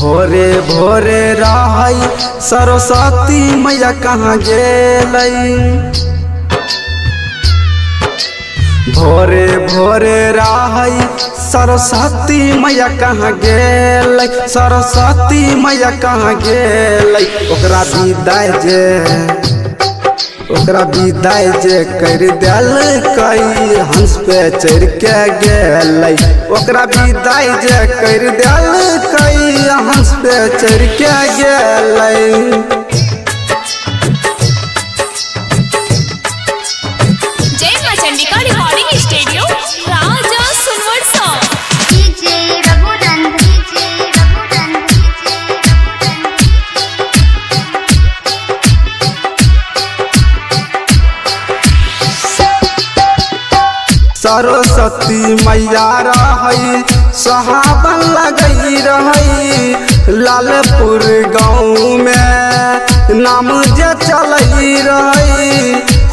भोरे भोरे रहई सरस्वती मैया कहाँ गेलई। भोरे भोरे रहई सरस्वती मैया कहाँ गेलई। सरस्वती मैया कहाँ गेलई। ओकरा विदाई जे कर दिल कई हंस पे चढ़ के गेलई। ओकरा विदाई जे कर दिल कई हंस पे चढ़ के गेलई। सरस्वती मैया रहई सुहावन लगई रहई। लालपुर गाँव में नाम जे चलई रहई।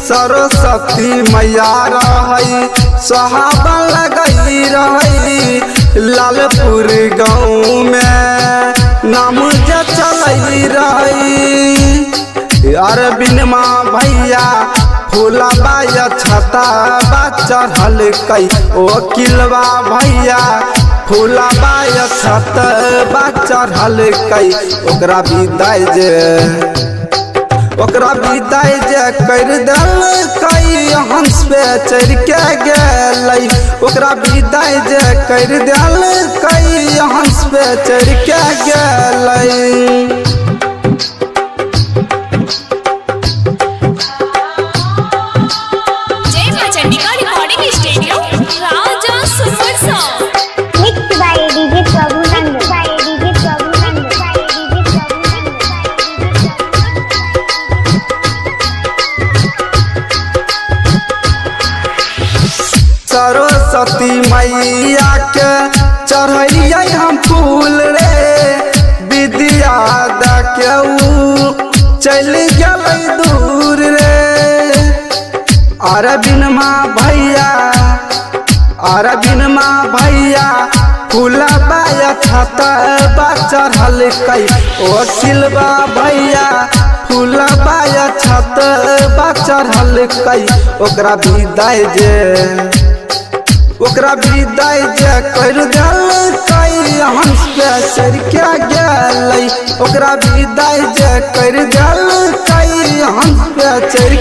सरस्वती मैया रहई सुहावन लगई रहई। लालपुर गाँव में नाम जे चलई रहई। अरविंद माँ भैया फूलबा छता चढ़ल कई। वकीलबा भैया फूलबा छतबा चढ़ल कई। ओकरा विदाई जे कर दिल कई हंस पे चढ़ के गेलई। ओकरा विदाई जे कर दिल कई हंस पे चढ़ के गेलई। सरस्वती मैया के चढ़ैया हम फूल रे। विद्या दू चल गई दूर रे। अरविंद माँ भैया फूलबा छतबा चढ़ल कई। वकीलबा भैया फूलबा छतबा चढ़ल कई। ओकरा विदाई जे कर दिल कई हंस पे चढ़ के गेलई। ओकरा विदाई जे कर दिल कई हंस पे चढ़